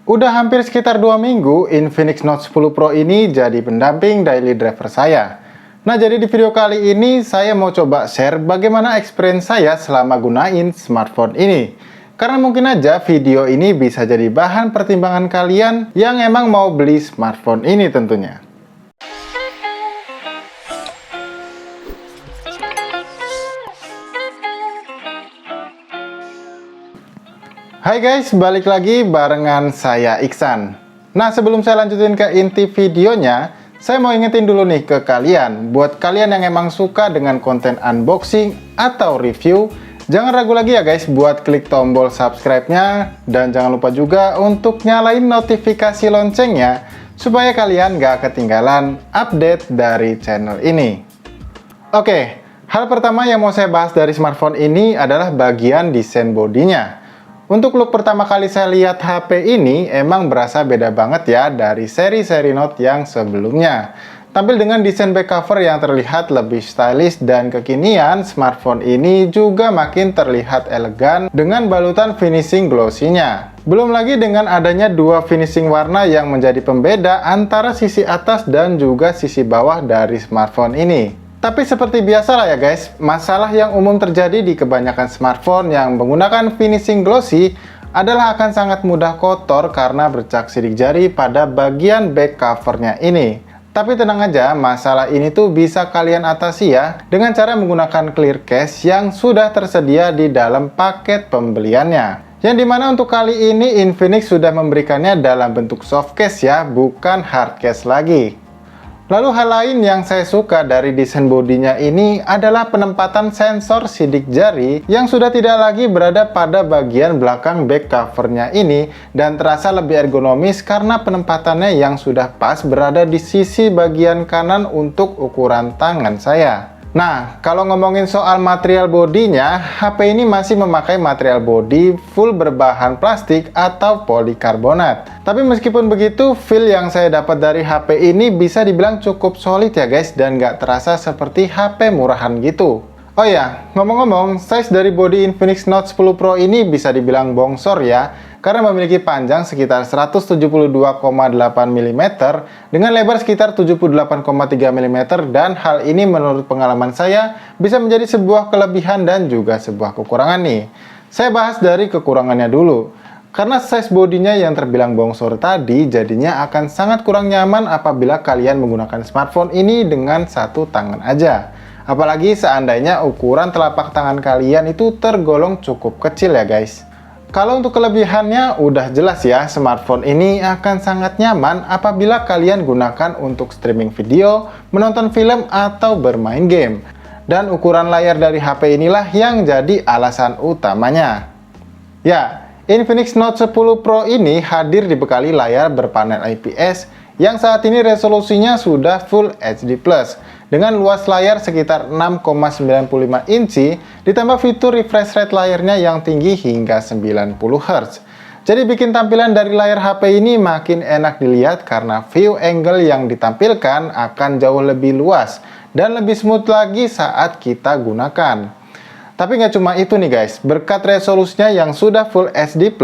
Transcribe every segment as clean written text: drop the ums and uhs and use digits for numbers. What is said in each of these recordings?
Udah hampir sekitar 2 minggu, Infinix Note 10 Pro ini jadi pendamping daily driver saya. Nah, jadi di video kali ini saya mau coba share bagaimana experience saya selama gunain smartphone ini. Karena mungkin aja video ini bisa jadi bahan pertimbangan kalian yang emang mau beli smartphone ini tentunya. Hai guys, balik lagi barengan saya Iksan. Nah, sebelum saya lanjutin ke inti videonya, saya mau ingetin dulu nih ke kalian. Buat kalian yang emang suka dengan konten unboxing atau review, jangan ragu lagi ya guys buat klik tombol subscribe-nya. Dan jangan lupa juga untuk nyalain notifikasi loncengnya, supaya kalian gak ketinggalan update dari channel ini. Oke, hal pertama yang mau saya bahas dari smartphone ini adalah bagian desain bodinya. Untuk look pertama kali saya lihat HP ini emang berasa beda banget ya dari seri-seri Note yang sebelumnya. Tampil dengan desain back cover yang terlihat lebih stylish dan kekinian, smartphone ini juga makin terlihat elegan dengan balutan finishing glossy-nya. Belum lagi dengan adanya dua finishing warna yang menjadi pembeda antara sisi atas dan juga sisi bawah dari smartphone ini. Tapi seperti biasa lah ya guys, masalah yang umum terjadi di kebanyakan smartphone yang menggunakan finishing glossy adalah akan sangat mudah kotor karena bercak sidik jari pada bagian back covernya ini. Tapi tenang aja, masalah ini tuh bisa kalian atasi ya dengan cara menggunakan clear case yang sudah tersedia di dalam paket pembeliannya. Yang dimana untuk kali ini Infinix sudah memberikannya dalam bentuk soft case ya, bukan hard case lagi. Lalu hal lain yang saya suka dari desain bodinya ini adalah penempatan sensor sidik jari yang sudah tidak lagi berada pada bagian belakang back covernya ini dan terasa lebih ergonomis karena penempatannya yang sudah pas berada di sisi bagian kanan untuk ukuran tangan saya. Nah, kalau ngomongin soal material bodinya, HP ini masih memakai material body full berbahan plastik atau polikarbonat. Tapi meskipun begitu, feel yang saya dapat dari HP ini bisa dibilang cukup solid ya guys, dan nggak terasa seperti HP murahan gitu. Oh ya, ngomong-ngomong, size dari body Infinix Note 10 Pro ini bisa dibilang bongsor ya, karena memiliki panjang sekitar 172,8 mm dengan lebar sekitar 78,3 mm, dan hal ini menurut pengalaman saya bisa menjadi sebuah kelebihan dan juga sebuah kekurangan nih. Saya bahas dari kekurangannya dulu. Karena size bodinya yang terbilang bongsor tadi, jadinya akan sangat kurang nyaman apabila kalian menggunakan smartphone ini dengan satu tangan aja. Apalagi seandainya ukuran telapak tangan kalian itu tergolong cukup kecil ya guys. Kalau untuk kelebihannya udah jelas ya, smartphone ini akan sangat nyaman apabila kalian gunakan untuk streaming video, menonton film, atau bermain game. Dan ukuran layar dari HP inilah yang jadi alasan utamanya. Ya, Infinix Note 10 Pro ini hadir dibekali layar berpanel IPS yang saat ini resolusinya sudah Full HD+, dengan luas layar sekitar 6,95 inci, ditambah fitur refresh rate layarnya yang tinggi hingga 90 Hz. Jadi bikin tampilan dari layar HP ini makin enak dilihat karena view angle yang ditampilkan akan jauh lebih luas dan lebih smooth lagi saat kita gunakan. Tapi nggak cuma itu nih guys, berkat resolusinya yang sudah Full HD+,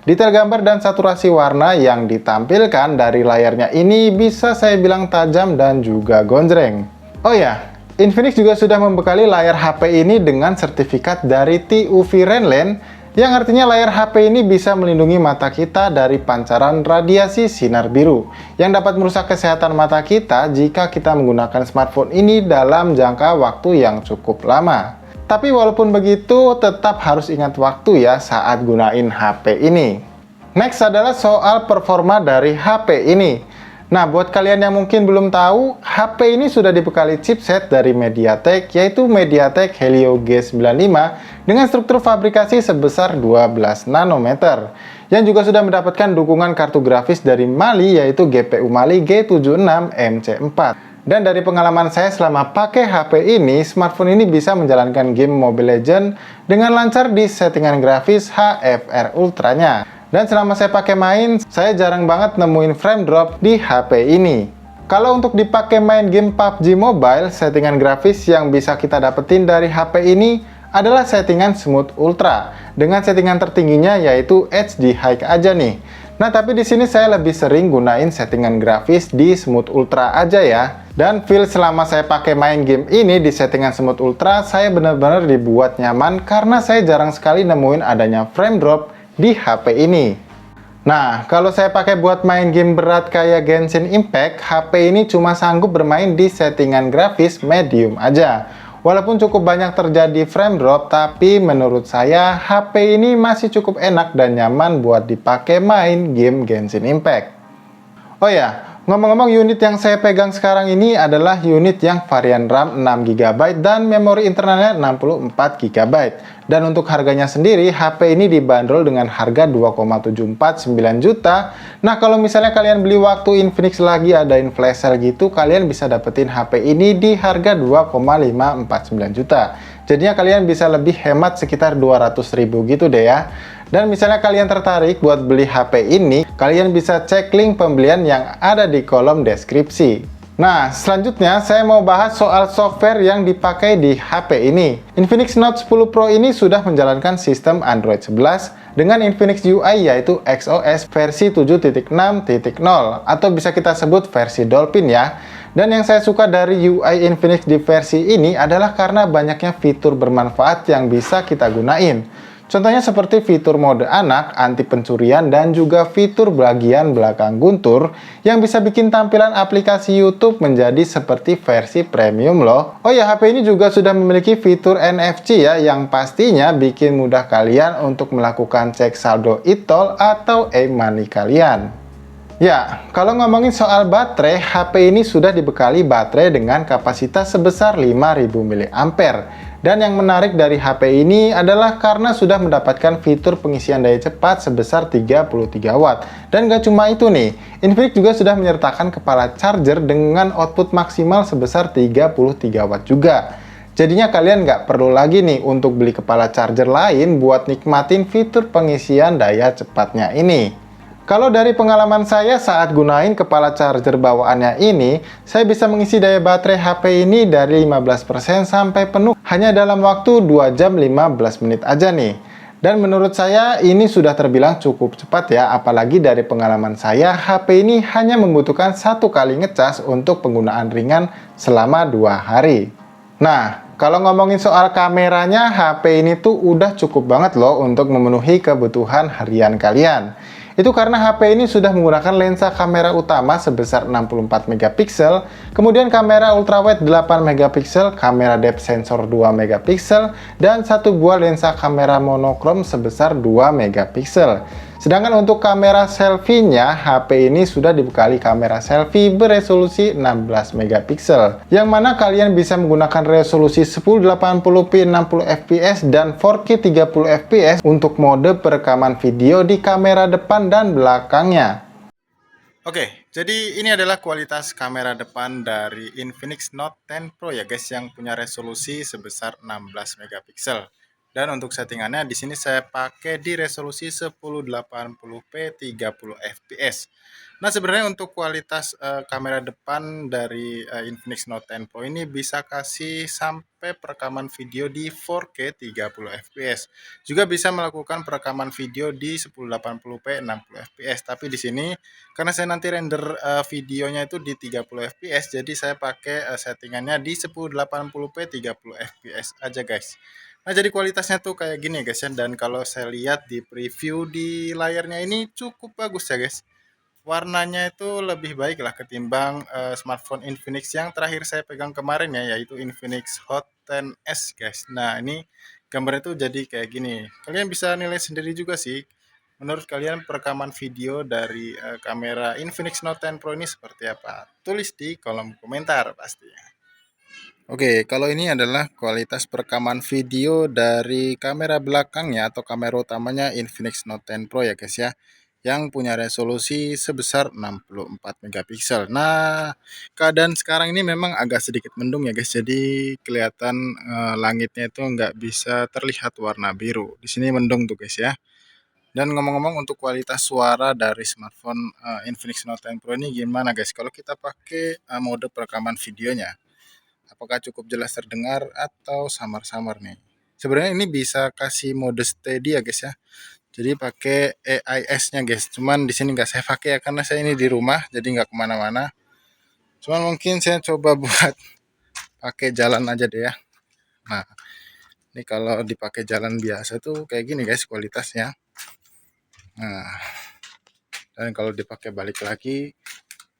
detail gambar dan saturasi warna yang ditampilkan dari layarnya ini bisa saya bilang tajam dan juga gonjreng. Oh ya, Infinix juga sudah membekali layar HP ini dengan sertifikat dari TUV Renlen, yang artinya layar HP ini bisa melindungi mata kita dari pancaran radiasi sinar biru, yang dapat merusak kesehatan mata kita jika kita menggunakan smartphone ini dalam jangka waktu yang cukup lama. Tapi walaupun begitu, tetap harus ingat waktu ya saat gunain HP ini. Next adalah soal performa dari HP ini. Nah, buat kalian yang mungkin belum tahu, HP ini sudah dibekali chipset dari MediaTek, yaitu MediaTek Helio G95 dengan struktur fabrikasi sebesar 12 nanometer, yang juga sudah mendapatkan dukungan kartu grafis dari Mali, yaitu GPU Mali G76 MC4. Dan dari pengalaman saya selama pakai HP ini, smartphone ini bisa menjalankan game Mobile Legends dengan lancar di settingan grafis HFR Ultra-nya. Dan selama saya pakai main, saya jarang banget nemuin frame drop di HP ini. Kalau untuk dipakai main game PUBG Mobile, settingan grafis yang bisa kita dapetin dari HP ini adalah settingan Smooth Ultra dengan settingan tertingginya yaitu HD High aja nih. Nah, tapi di sini saya lebih sering gunain settingan grafis di Smooth Ultra aja ya. Dan feel selama saya pakai main game ini di settingan Smooth Ultra, saya benar-benar dibuat nyaman karena saya jarang sekali nemuin adanya frame drop di HP ini. Nah, kalau saya pakai buat main game berat kayak Genshin Impact, HP ini cuma sanggup bermain di settingan grafis medium aja. Walaupun cukup banyak terjadi frame drop, tapi menurut saya HP ini masih cukup enak dan nyaman buat dipakai main game Genshin Impact. Oh ya, ngomong-ngomong, unit yang saya pegang sekarang ini adalah unit yang varian RAM 6 GB dan memori internalnya 64 GB. Dan untuk harganya sendiri, HP ini dibanderol dengan harga 2,749 juta. Nah, kalau misalnya kalian beli waktu Infinix lagi adain flash sale gitu, kalian bisa dapetin HP ini di harga 2,549 juta. Jadinya kalian bisa lebih hemat sekitar 200.000 gitu deh ya. Dan misalnya kalian tertarik buat beli HP ini, kalian bisa cek link pembelian yang ada di kolom deskripsi. Nah, selanjutnya saya mau bahas soal software yang dipakai di HP ini. Infinix Note 10 Pro ini sudah menjalankan sistem Android 11 dengan Infinix UI yaitu XOS versi 7.6.0 atau bisa kita sebut versi Dolphin ya. Dan yang saya suka dari UI Infinix di versi ini adalah karena banyaknya fitur bermanfaat yang bisa kita gunain. Contohnya seperti fitur mode anak, anti pencurian, dan juga fitur bagian belakang guntur yang bisa bikin tampilan aplikasi YouTube menjadi seperti versi premium loh. Oh ya, HP ini juga sudah memiliki fitur NFC ya, yang pastinya bikin mudah kalian untuk melakukan cek saldo e-tol atau e-money kalian. Ya, kalau ngomongin soal baterai, HP ini sudah dibekali baterai dengan kapasitas sebesar 5000 mAh. Dan yang menarik dari HP ini adalah karena sudah mendapatkan fitur pengisian daya cepat sebesar 33 watt. Dan gak cuma itu nih, Infinix juga sudah menyertakan kepala charger dengan output maksimal sebesar 33 watt juga. Jadinya kalian nggak perlu lagi nih untuk beli kepala charger lain buat nikmatin fitur pengisian daya cepatnya ini. Kalau dari pengalaman saya saat gunain kepala charger bawaannya ini, saya bisa mengisi daya baterai HP ini dari 15% sampai penuh hanya dalam waktu 2 jam 15 menit aja nih. Dan menurut saya ini sudah terbilang cukup cepat ya, apalagi dari pengalaman saya HP ini hanya membutuhkan 1 kali ngecas untuk penggunaan ringan selama 2 hari. Nah, kalau ngomongin soal kameranya, HP ini tuh udah cukup banget loh untuk memenuhi kebutuhan harian kalian. Itu karena HP ini sudah menggunakan lensa kamera utama sebesar 64 megapiksel, kemudian kamera ultrawide 8 megapiksel, kamera depth sensor 2 megapiksel, dan satu buah lensa kamera monokrom sebesar 2 megapiksel. Sedangkan untuk kamera selfie-nya, HP ini sudah dibekali kamera selfie beresolusi 16 megapiksel, yang mana kalian bisa menggunakan resolusi 1080p 60 fps dan 4K 30 fps untuk mode perekaman video di kamera depan dan belakangnya. Oke, jadi ini adalah kualitas kamera depan dari Infinix Note 10 Pro ya guys, yang punya resolusi sebesar 16 megapiksel. Dan untuk settingannya di sini saya pakai di resolusi 1080p 30 fps. Nah, sebenarnya untuk kualitas kamera depan dari Infinix Note 10 Pro ini bisa kasih sampai perekaman video di 4K 30 fps. Juga bisa melakukan perekaman video di 1080p 60 fps. Tapi di sini karena saya nanti render videonya itu di 30 fps, jadi saya pakai settingannya di 1080p 30 fps aja guys. Nah, jadi kualitasnya tuh kayak gini guys ya, dan kalau saya lihat di preview di layarnya ini cukup bagus ya guys. Warnanya itu lebih baik lah ketimbang smartphone Infinix yang terakhir saya pegang kemarin ya, yaitu Infinix Hot 10s guys. Nah, ini gambarnya tuh jadi kayak gini. Kalian bisa nilai sendiri juga sih. Menurut kalian perekaman video dari kamera Infinix Note 10 Pro ini seperti apa? Tulis di kolom komentar pastinya. Oke, kalau ini adalah kualitas perekaman video dari kamera belakangnya atau kamera utamanya Infinix Note 10 Pro ya guys ya, yang punya resolusi sebesar 64 megapiksel. Nah, keadaan sekarang ini memang agak sedikit mendung ya guys, jadi kelihatan langitnya itu nggak bisa terlihat warna biru. Di sini mendung tuh guys ya. Dan ngomong-ngomong untuk kualitas suara dari smartphone Infinix Note 10 Pro ini gimana guys? Kalau kita pakai mode perekaman videonya, apakah cukup jelas terdengar atau samar-samar nih? Sebenarnya ini bisa kasih mode steady ya guys ya. Jadi pakai AIS-nya guys. Cuman di sini nggak saya pakai ya karena saya ini di rumah, jadi nggak kemana-mana. Cuman mungkin saya coba buat pakai jalan aja deh ya. Nah, ini kalau dipakai jalan biasa tuh kayak gini guys kualitasnya. Nah, dan kalau dipakai balik lagi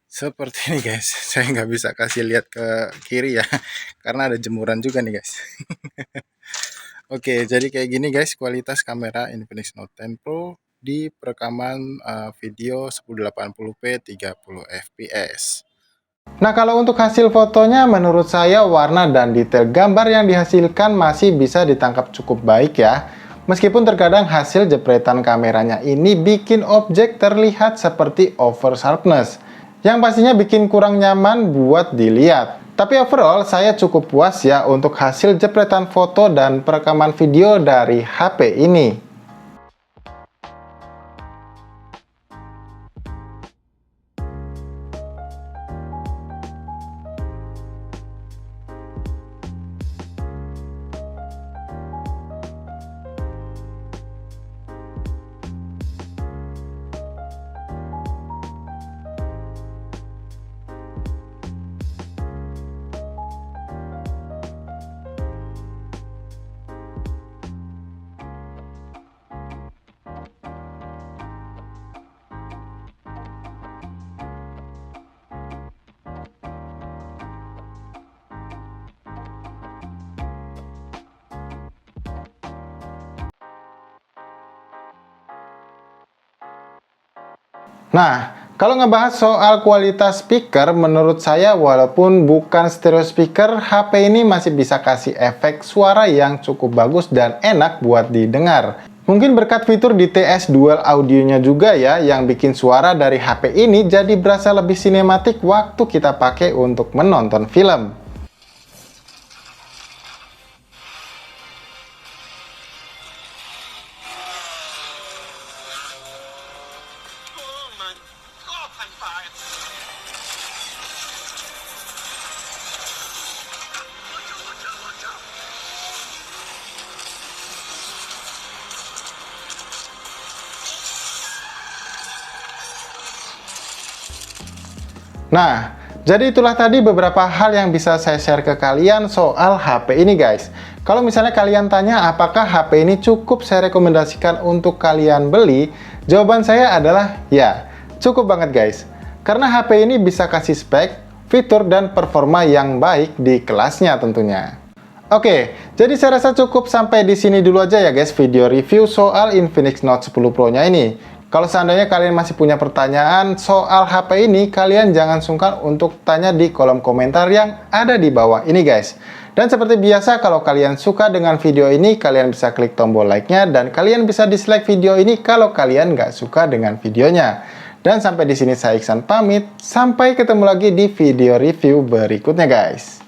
seperti ini guys. Saya nggak bisa kasih lihat ke kiri ya, karena ada jemuran juga nih guys. Oke, jadi kayak gini guys kualitas kamera Infinix Note 10 Pro di perekaman video 1080p 30 fps. Nah, kalau untuk hasil fotonya menurut saya warna dan detail gambar yang dihasilkan masih bisa ditangkap cukup baik ya. Meskipun terkadang hasil jepretan kameranya ini bikin objek terlihat seperti over sharpness, yang pastinya bikin kurang nyaman buat dilihat. Tapi overall saya cukup puas ya untuk hasil jepretan foto dan perekaman video dari HP ini. Nah, kalau ngebahas soal kualitas speaker, menurut saya walaupun bukan stereo speaker, HP ini masih bisa kasih efek suara yang cukup bagus dan enak buat didengar. Mungkin berkat fitur DTS Dual Audionya juga ya, yang bikin suara dari HP ini jadi berasa lebih sinematik waktu kita pakai untuk menonton film. Nah, jadi itulah tadi beberapa hal yang bisa saya share ke kalian soal HP ini guys. Kalau misalnya kalian tanya apakah HP ini cukup saya rekomendasikan untuk kalian beli, jawaban saya adalah ya, cukup banget guys. Karena HP ini bisa kasih spek, fitur, dan performa yang baik di kelasnya tentunya. Oke, jadi saya rasa cukup sampai di sini dulu aja ya guys video review soal Infinix Note 10 Pro-nya ini. Kalau seandainya kalian masih punya pertanyaan soal HP ini, kalian jangan sungkan untuk tanya di kolom komentar yang ada di bawah ini guys. Dan seperti biasa, kalau kalian suka dengan video ini, kalian bisa klik tombol like-nya, dan kalian bisa dislike video ini kalau kalian nggak suka dengan videonya. Dan sampai di sini saya Iksan pamit, sampai ketemu lagi di video review berikutnya guys.